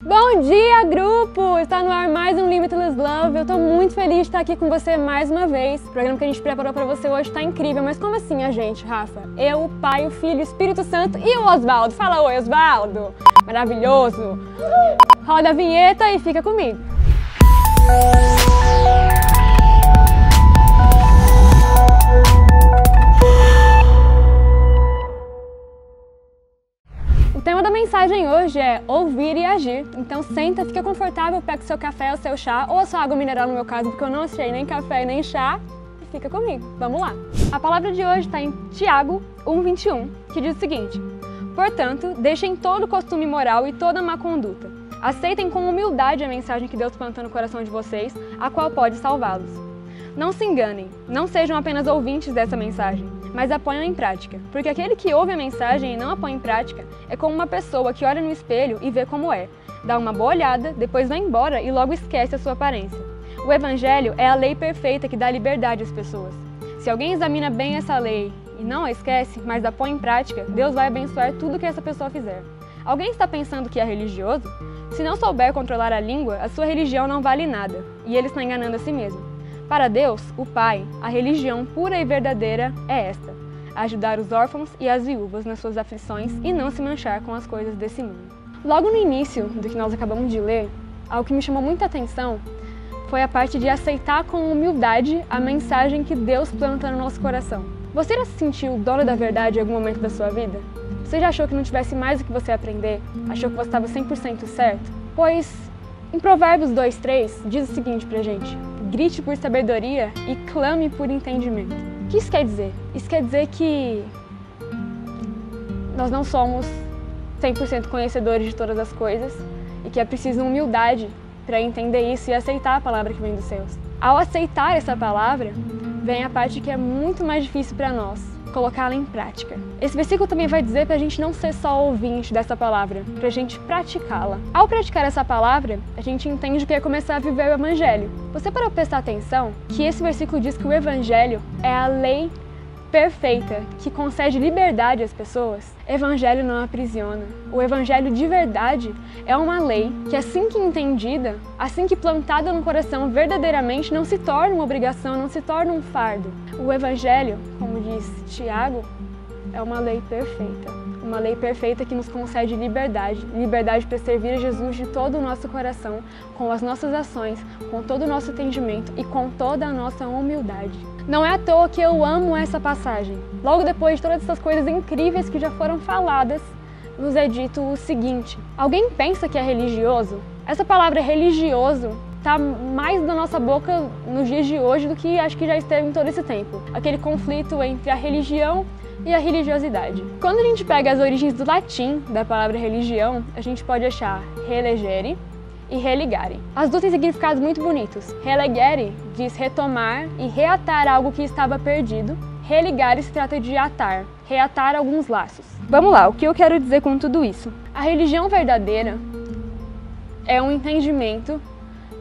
Bom dia, grupo! Está no ar mais um Limitless Love. Eu tô muito feliz de estar aqui com você mais uma vez. O programa que a gente preparou pra você hoje tá incrível, mas como assim a gente, Rafa? Eu, o Pai, o Filho, o Espírito Santo e o Osvaldo. Fala oi, Osvaldo! Maravilhoso! Roda a vinheta e fica comigo. O tema da mensagem hoje é ouvir e agir. Então senta, fica confortável, pega o seu café, o seu chá ou a sua água mineral no meu caso, porque eu não achei nem café nem chá. E fica comigo, vamos lá. A palavra de hoje está em Tiago 1:21, que diz o seguinte: portanto, deixem todo costume imoral e toda má conduta. Aceitem com humildade a mensagem que Deus plantou no coração de vocês, a qual pode salvá-los. Não se enganem, não sejam apenas ouvintes dessa mensagem, mas a ponham em prática, porque aquele que ouve a mensagem e não a põe em prática é como uma pessoa que olha no espelho e vê como é, dá uma boa olhada, depois vai embora e logo esquece a sua aparência. O Evangelho é a lei perfeita que dá liberdade às pessoas. Se alguém examina bem essa lei e não a esquece, mas a põe em prática, Deus vai abençoar tudo que essa pessoa fizer. Alguém está pensando que é religioso? Se não souber controlar a língua, a sua religião não vale nada, e ele está enganando a si mesmo. Para Deus, o Pai, a religião pura e verdadeira é esta: ajudar os órfãos e as viúvas nas suas aflições e não se manchar com as coisas desse mundo. Logo no início do que nós acabamos de ler, algo que me chamou muita atenção foi a parte de aceitar com humildade a mensagem que Deus planta no nosso coração. Você já se sentiu dono da verdade em algum momento da sua vida? Você já achou que não tivesse mais o que você aprender? Achou que você estava 100% certo? Pois, em Provérbios 2:3, diz o seguinte pra gente: grite por sabedoria e clame por entendimento. O que isso quer dizer? Isso quer dizer que nós não somos 100% conhecedores de todas as coisas e que é preciso humildade para entender isso e aceitar a palavra que vem dos céus. Ao aceitar essa palavra, vem a parte que é muito mais difícil para nós: colocá-la em prática. Esse versículo também vai dizer para a gente não ser só ouvinte dessa palavra, para a gente praticá-la. Ao praticar essa palavra, a gente entende que é começar a viver o Evangelho. Você para prestar atenção que esse versículo diz que o Evangelho é a lei perfeita que concede liberdade às pessoas. Evangelho não aprisiona. O Evangelho de verdade é uma lei que, assim que entendida, assim que plantada no coração verdadeiramente, não se torna uma obrigação, não se torna um fardo. O Evangelho, como diz Tiago, é uma lei perfeita. Uma lei perfeita que nos concede liberdade. Liberdade para servir a Jesus de todo o nosso coração, com as nossas ações, com todo o nosso entendimento e com toda a nossa humildade. Não é à toa que eu amo essa passagem. Logo depois de todas essas coisas incríveis que já foram faladas, nos é dito o seguinte: alguém pensa que é religioso? Essa palavra religioso está mais na nossa boca nos dias de hoje do que acho que já esteve em todo esse tempo. Aquele conflito entre a religião e a religiosidade. Quando a gente pega as origens do latim da palavra religião, a gente pode achar relegere e religare. As duas têm significados muito bonitos. Relegere diz retomar e reatar algo que estava perdido. Religare se trata de atar, reatar alguns laços. Vamos lá, o que eu quero dizer com tudo isso? A religião verdadeira é um entendimento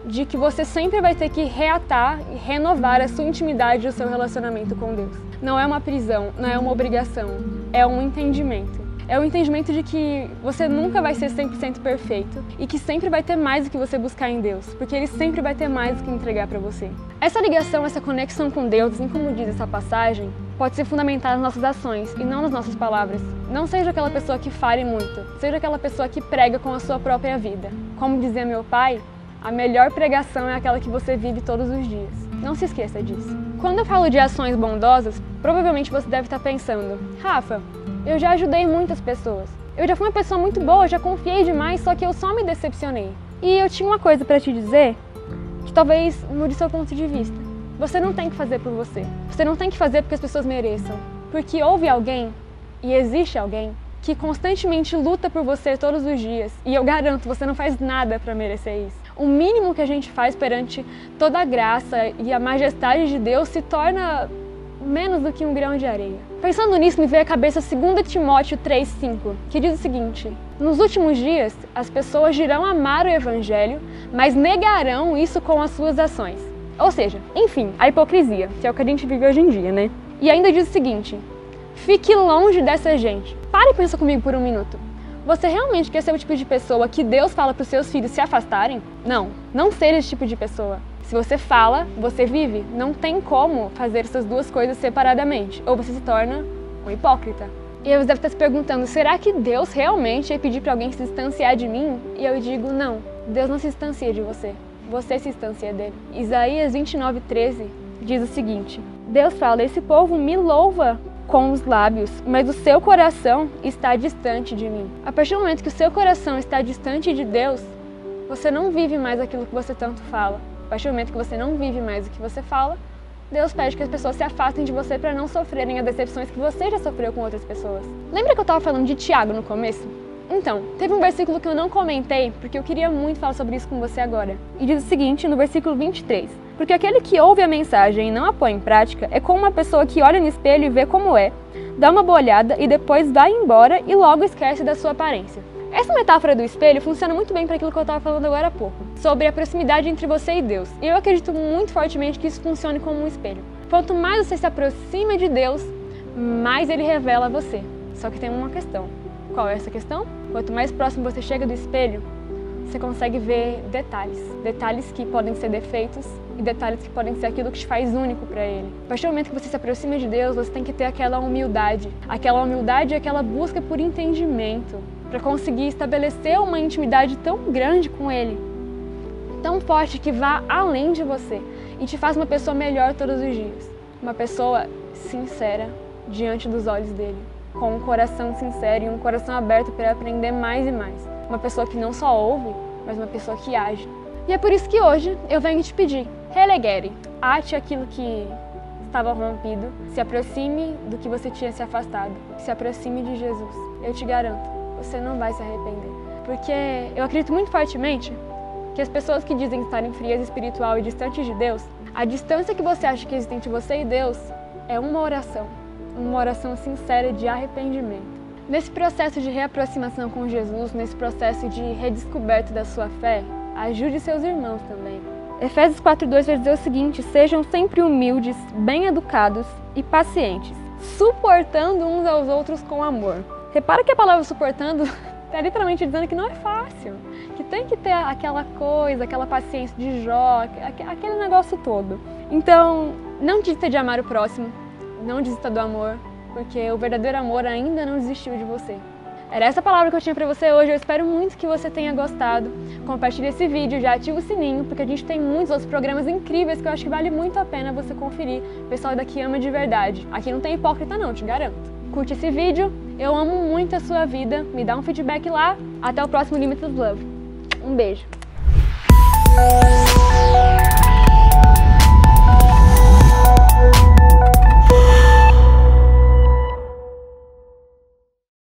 de que você sempre vai ter que reatar e renovar a sua intimidade e o seu relacionamento com Deus. Não é uma prisão, não é uma obrigação, é um entendimento. É o entendimento de que você nunca vai ser 100% perfeito e que sempre vai ter mais do que você buscar em Deus, porque Ele sempre vai ter mais do que entregar para você. Essa ligação, essa conexão com Deus, assim como diz essa passagem, pode ser fundamentada nas nossas ações e não nas nossas palavras. Não seja aquela pessoa que fale muito, seja aquela pessoa que prega com a sua própria vida. Como dizia meu pai, a melhor pregação é aquela que você vive todos os dias. Não se esqueça disso. Quando eu falo de ações bondosas, provavelmente você deve estar pensando: Rafa, eu já ajudei muitas pessoas. Eu já fui uma pessoa muito boa, já confiei demais, só que eu só me decepcionei. E eu tinha uma coisa para te dizer que talvez mude seu ponto de vista. Você não tem que fazer por você. Você não tem que fazer porque as pessoas mereçam. Porque houve alguém, e existe alguém, que constantemente luta por você todos os dias. E eu garanto, você não faz nada para merecer isso. O mínimo que a gente faz perante toda a graça e a majestade de Deus se torna menos do que um grão de areia. Pensando nisso, me veio à cabeça 2 Timóteo 3:5, que diz o seguinte: nos últimos dias, as pessoas dirão amar o Evangelho, mas negarão isso com as suas ações. Ou seja, enfim, a hipocrisia, que é o que a gente vive hoje em dia, né? E ainda diz o seguinte: fique longe dessa gente. Para e pensa comigo por um minuto. Você realmente quer ser o tipo de pessoa que Deus fala para os seus filhos se afastarem? Não, não seja esse tipo de pessoa. Se você fala, você vive. Não tem como fazer essas duas coisas separadamente. Ou você se torna um hipócrita. E aí você deve estar se perguntando, será que Deus realmente ia pedir para alguém se distanciar de mim? E eu digo, não, Deus não se distancia de você. Você se distancia dele. Isaías 29:13 diz o seguinte: Deus fala, esse povo me louva com os lábios, mas o seu coração está distante de mim. A partir do momento que o seu coração está distante de Deus, você não vive mais aquilo que você tanto fala. A partir do momento que você não vive mais o que você fala, Deus pede que as pessoas se afastem de você para não sofrerem as decepções que você já sofreu com outras pessoas. Lembra que eu estava falando de Tiago no começo? Então, teve um versículo que eu não comentei, porque eu queria muito falar sobre isso com você agora. E diz o seguinte, no versículo 23. Porque aquele que ouve a mensagem e não a põe em prática é como uma pessoa que olha no espelho e vê como é, dá uma boa olhada e depois vai embora e logo esquece da sua aparência. Essa metáfora do espelho funciona muito bem para aquilo que eu estava falando agora há pouco, sobre a proximidade entre você e Deus. E eu acredito muito fortemente que isso funcione como um espelho. Quanto mais você se aproxima de Deus, mais Ele revela a você. Só que tem uma questão. Qual é essa questão? Quanto mais próximo você chega do espelho, você consegue ver detalhes. Detalhes que podem ser defeitos e detalhes que podem ser aquilo que te faz único para Ele. A partir do momento que você se aproxima de Deus, você tem que ter aquela humildade. Aquela humildade e aquela busca por entendimento, para conseguir estabelecer uma intimidade tão grande com Ele, tão forte que vá além de você e te faz uma pessoa melhor todos os dias. Uma pessoa sincera diante dos olhos dele, com um coração sincero e um coração aberto para aprender mais e mais. Uma pessoa que não só ouve, mas uma pessoa que age. E é por isso que hoje eu venho te pedir, relegere, ate aquilo que estava rompido, se aproxime do que você tinha se afastado, se aproxime de Jesus. Eu te garanto, você não vai se arrepender. Porque eu acredito muito fortemente que as pessoas que dizem estarem frias espiritual e distantes de Deus, a distância que você acha que existe entre você e Deus é uma oração sincera de arrependimento. Nesse processo de reaproximação com Jesus, nesse processo de redescoberta da sua fé, ajude seus irmãos também. Efésios 4:2 vai dizer o seguinte: sejam sempre humildes, bem-educados e pacientes, suportando uns aos outros com amor. Repara que a palavra suportando está literalmente dizendo que não é fácil, que tem que ter aquela coisa, aquela paciência de Jó, aquele negócio todo. Então, não desista de amar o próximo, não desista do amor, porque o verdadeiro amor ainda não desistiu de você. Era essa palavra que eu tinha pra você hoje, eu espero muito que você tenha gostado. Compartilhe esse vídeo, já ativa o sininho, porque a gente tem muitos outros programas incríveis que eu acho que vale muito a pena você conferir. O pessoal daqui ama de verdade. Aqui não tem hipócrita não, te garanto. Curte esse vídeo, eu amo muito a sua vida, me dá um feedback lá. Até o próximo Limitless Love. Um beijo.